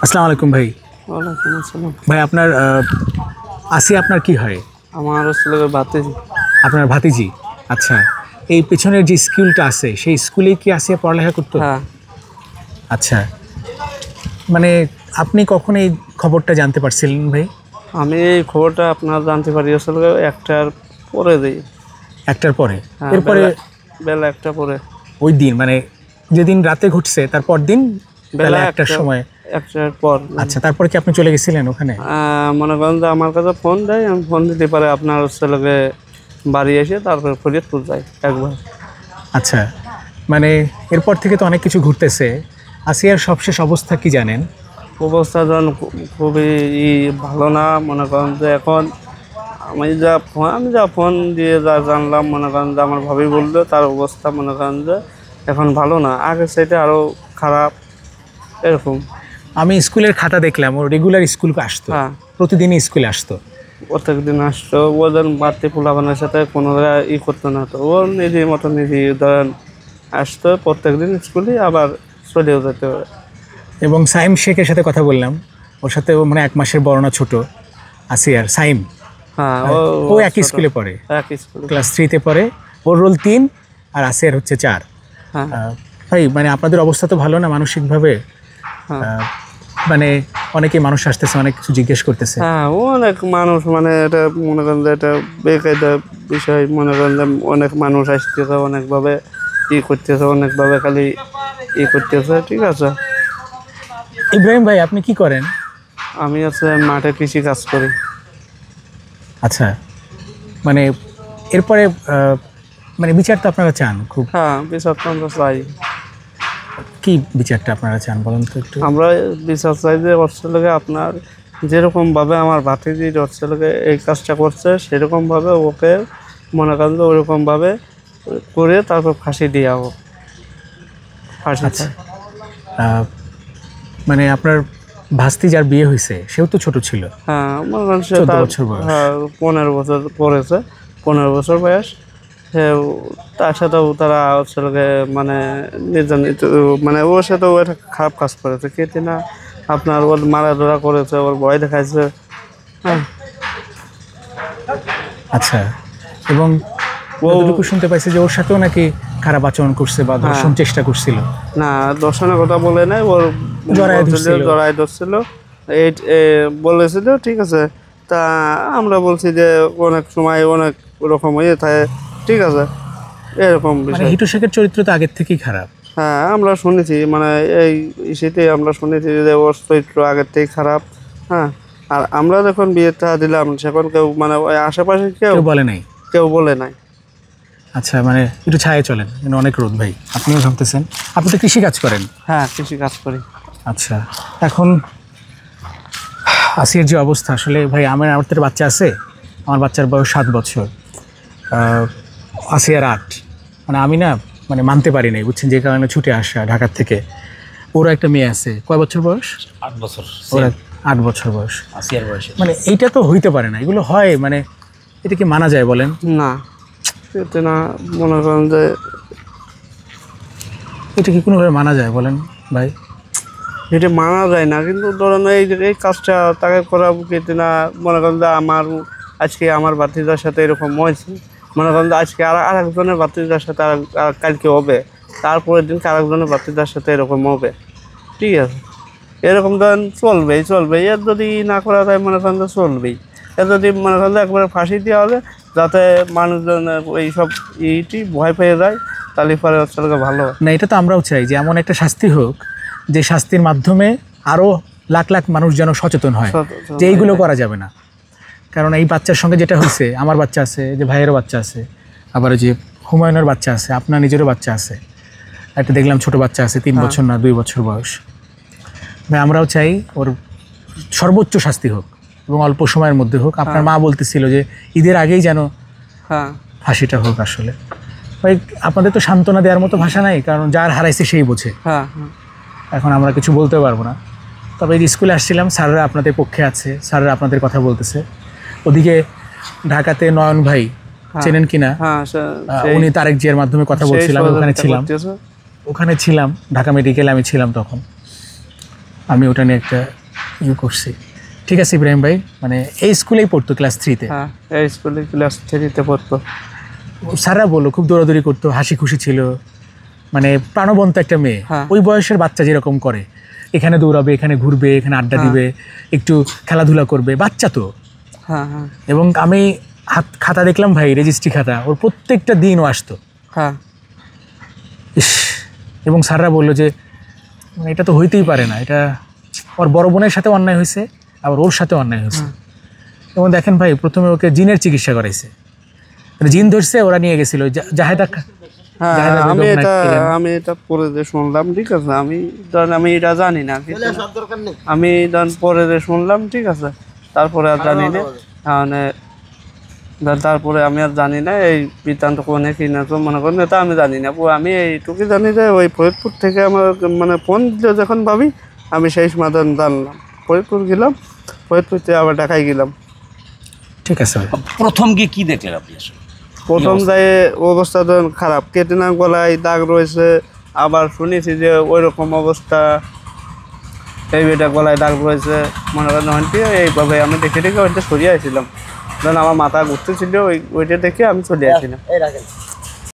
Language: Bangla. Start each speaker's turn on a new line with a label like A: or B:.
A: আসসালামু আলাইকুম ভাই।
B: ওয়ালাইকুম আসসালাম।
A: ভাই আপনার আসিয়া আপনার কি হয়?
B: আমার আসলে ভাতিজি।
A: আপনার ভাতিজি। আচ্ছা, এই পেছনের যে স্কুলটা আছে সেই স্কুলেই কি আসিয়া পড়ালেখা করতো?
B: হ্যাঁ,
A: আচ্ছা, মানে আপনি কখন এই খবরটা জানতে পারছিলেন ভাই?
B: আমি এই খবরটা আপনার জানতে পারি আসলে একটার পরে দিই।
A: একটার পরে?
B: হ্যাঁ,
A: এরপরে
B: বেলা একটা পরে।
A: ওই দিন মানে যেদিন রাতে ঘটছে তারপর দিন বেলা একটার সময়?
B: একটার পর।
A: আচ্ছা, তারপরে কি আপনি চলে গেছিলেন ওখানে?
B: মনে করেন যে আমার কাছে ফোন দেয়, আমি ফোন দিতে পারে আপনার ছেলেকে বাড়ি এসে তারপরে ফরিদপুর যাই একবার।
A: আচ্ছা, মানে এরপর থেকে তো অনেক কিছু ঘুরতেছে। আসিয়ার সবশেষ অবস্থা কি জানেন?
B: অবস্থা যখন খুবই ভালো না। মনে করেন যে এখন আমি যা ফোন দিয়ে যা জানলাম, মনে করেন যে আমার ভাবি বললো তার অবস্থা মনে করেন যে এখন ভালো না, আগের সাইডে আরও খারাপ এরকম।
A: আমি স্কুলের খাতা দেখলাম, ও রেগুলার স্কুল আসতো।
B: হ্যাঁ,
A: প্রতিদিনই স্কুলে আসতো।
B: প্রত্যেক দিন আসতো। ওদের বাড়তি পোলাপানের সাথে কোনো করতো না, তো ও নিজের মতো নিজে ধরেন আসতো প্রত্যেক দিন স্কুলে, আবার চলেও যেতে হবে।
A: এবং সাইম শেখের সাথে কথা বললাম, ওর সাথে ও মানে 1 মাসের বড় না ছোট আসিয়ার সাইম।
B: হ্যাঁ,
A: ও একই স্কুলে পড়ে,
B: একই স্কুলে
A: ক্লাস 3-তে পড়ে। ওর রোল 3 আর আসিয়ার হচ্ছে 4।
B: হ্যাঁ,
A: ভাই মানে আপনাদের অবস্থা তো ভালো না মানসিকভাবে?
B: হ্যাঁ,
A: মানে অনেকেই মানুষ আসতেছে, অনেক কিছু জিজ্ঞেস করতেছে।
B: হ্যাঁ, অনেক মানুষ মানে এটা মনে করেন যে এটা বেকায়দা বিষয়। মনে করেন যে অনেক মানুষ আসতেছে, অনেকভাবে করতেছে, অনেকভাবে খালি করতেছে। ঠিক আছে।
A: ইব্রাহিম ভাই আপনি কি করেন?
B: আমি মাঠে কৃষি কাজ করি।
A: আচ্ছা, মানে এরপরে মানে বিচার তো আপনারা চান খুব?
B: হ্যাঁ, বিচার তো আমরা চাই।
A: কি বিচারটা আপনারা চান বলুন তো একটু?
B: আমরা বিচার চাই যে অর্থলোকে আপনার যেরকমভাবে আমার ভাতিজির অর্থলোকে এই কাজটা করছে সেরকমভাবে ওকে মনে করেন যে ওরকমভাবে করে তারপর ফাঁসি দেওয়া হোক। ফাঁসি।
A: আচ্ছা, মানে আপনার ভাস্তি যার বিয়ে হয়েছে সেও তো ছোট ছিল।
B: হ্যাঁ, মনে করেন সে
A: 14
B: তার
A: বছর বয়স।
B: হ্যাঁ 15 বছর পড়েছে, 15 বছর বয়স। সে তার সাথেও তারা ছেলেকে মানে নির্যাতিত, মানে ওর সাথেও একটা খারাপ কাজ করেছে কেটে না আপনার, ওর মারাধরা করেছে, ওর ভয় দেখাইছে। হ্যাঁ,
A: আচ্ছা, এবং যতটুকু শুনতে পাইছি যে ওর সাথেও নাকি খারাপ আচরণ করছে বা ধর্ষণ চেষ্টা করছিল।
B: না, দর্শনের কথা বলে নাই, ওর জড়াই ধরছিল এই বলেছিল। ঠিক আছে, তা আমরা বলছি যে অনেক সময় অনেক রকম হয়ে থাকে। ঠিক আছে, এরকম
A: মানে
B: বিষয়।
A: হিটু শেখের চরিত্র তো আগের থেকেই খারাপ।
B: হ্যাঁ, আমরা শুনেছি, মানে এই সেটাই আমরা শুনেছি যে ওর চরিত্র আগের থেকেই খারাপ। হ্যাঁ, আর আমরা যখন বিয়েটা দিলাম সেখন কেউ মানে ওই আশেপাশে কেউ
A: বলে নাই?
B: কেউ বলে নাই।
A: আচ্ছা, মানে একটু ছায়া চলেন, কিন্তু অনেক রোদ ভাই। আপনিও ভাবতেছেন, আপনি তো কৃষি কাজ করেন?
B: হ্যাঁ, কৃষি কাজ করি।
A: আচ্ছা, এখন আসিয়ার যে অবস্থা আসলে ভাই, আমার তো বাচ্চা আছে, আমার বাচ্চার বয়স 7 বছর, আসিয়ার 8। মানে আমি না মানে মানতে পারি নাই বুঝছেন, যে কারণে ছুটে আসা ঢাকার থেকে। ওরা একটা মেয়ে আছে, কয় বছর বয়স?
C: 8 বছর।
A: ওরা 8 বছর বয়স।
C: আসিয়ার বয়সে
A: মানে এইটা তো হইতে পারে না, এগুলো হয় মানে এটা কি মানা যায় বলেন?
B: না, এতে না মনে করেন যে
A: এটা কি কোনোভাবে মানা যায় বলেন ভাই?
B: এটা মানা যায় না, কিন্তু ধরেন এই কাজটা তাকে করা কিন্তু না। মনে করেন যে আজকে আমার ভাতিজার সাথে এরকম হয়েছে, মনে করেন যে আজকে আরেকজনের ভাতিজার সাথে কালকে হবে, তারপরের দিন আরেকজনের ভাতিজার সাথে এরকম হবে। ঠিক আছে, এরকম ধরেন চলবেই। এর যদি না করা যায় মনে করেন যে চলবেই। এর যদি মনে করেন যে একবারে ফাঁসি দেওয়া হবে যাতে মানুষজন এইসব ভয় পেয়ে যায়, তাহলে পরে হচ্ছে ভালো
A: না। এটা তো আমরাও চাই যে এমন একটা শাস্তি হোক যে শাস্তির মাধ্যমে আরও লাখ লাখ মানুষ যেন সচেতন হয় যে এইগুলো করা যাবে না। কারণ এই বাচ্চার সঙ্গে যেটা হয়েছে, আমার বাচ্চা আছে, যে ভাইয়েরও বাচ্চা আছে, আবার যে হুমায়ুনের বাচ্চা আছে, আপনার নিজেরও বাচ্চা আছে, একটা দেখলাম ছোট বাচ্চা আছে 3 বছর না 2 বছর বয়স। ভাই আমরাও চাই ওর সর্বোচ্চ শাস্তি হোক এবং অল্প সময়ের মধ্যে হোক। আপনার মা বলতেছিল যে ঈদের আগেই যেন ফাঁসিটা হোক। আসলে ভাই আপনাদের তো সান্ত্বনা দেওয়ার মতো ভাষা নাই, কারণ যার হারাইছে সেই বোঝে। এখন আমরা কিছু বলতে পারবো না। তবে এই স্কুলে আসছিলাম, স্যাররা আপনাদের পক্ষে আছে, স্যাররা আপনাদের কথা বলতেছে। ওদিকে ঢাকাতে নয়ন ভাই চেনেন কিনা, উনি তারেক জিয়ার মাধ্যমে কথা বলছিলাম, ওখানে ছিলাম ঢাকা মেডিকেলে আমি ছিলাম তখন। আমি ওটা নিয়ে একটা করছি। ঠিক আছে ইব্রাহিম ভাই, মানে এই স্কুলেই পড়তো ক্লাস 3-তে?
B: হ্যাঁ, এই স্কুলে ক্লাস 3-তে পড়তো।
A: স্যাররা বললো খুব দৌড়াদৌড়ি করতো, হাসি খুশি ছিল, মানে প্রাণবন্ত একটা মেয়ে। ওই বয়সের বাচ্চা যেরকম করে, এখানে দৌড়াবে, এখানে ঘুরবে, এখানে আড্ডা দিবে, একটু খেলাধুলা করবে, বাচ্চা তো।
B: হ্যাঁ হ্যাঁ।
A: এবং আমি খাতা দেখলাম ভাই, রেজিস্ট্রি খাতা, ওর প্রত্যেকটা দিনও আসতো।
B: হ্যাঁ।
A: ইস, এবং স্যাররা বললো যে এটা তো হইতেই পারে না, এটা ওর বড় বোনের সাথে অন্যায় হয়েছে, আবার ওর সাথে অন্যায় হয়েছে। এবং দেখেন ভাই, প্রথমে ওকে জিনের চিকিৎসা করাইছে, মানে জিন ধরছে, ওরা নিয়ে গেছিল জাহেদা।
B: আমি এটা পরে যে শুনলাম, ঠিক আছে, আমি এটা জানি না, আমি পরে যে শুনলাম, ঠিক আছে, তারপরে আর জানি না, মানে তারপরে আমি আর জানি না এই বৃত্তান্ত কোনে কি না, তো মনে করেন এটা আমি জানি না। আমি এইটুকু জানি যে ওই ফরিদপুর থেকে আমার মানে ফোন দিলে যখন ভাবি, আমি সেই সমাধান জানলাম, ফরিদপুর গেলাম, ফরিদপুর থেকে আবার ঢাকায় গেলাম।
A: ঠিক আছে।
C: প্রথম গিয়ে কি দেখলেন আপনি?
B: প্রথম যায় অবস্থা তো খারাপ, কেটে না, গলায় দাগ রয়েছে, আবার শুনেছি যে ওই রকম অবস্থা, এই বেটা গলায় দাগ রয়েছে, মনে করেন এইভাবে আমি দেখে ওইটা সরিয়ে আসছিলাম, আমার মাথা ঘুরতেছিল, ওইটা দেখে আমি চলে আসছিলাম।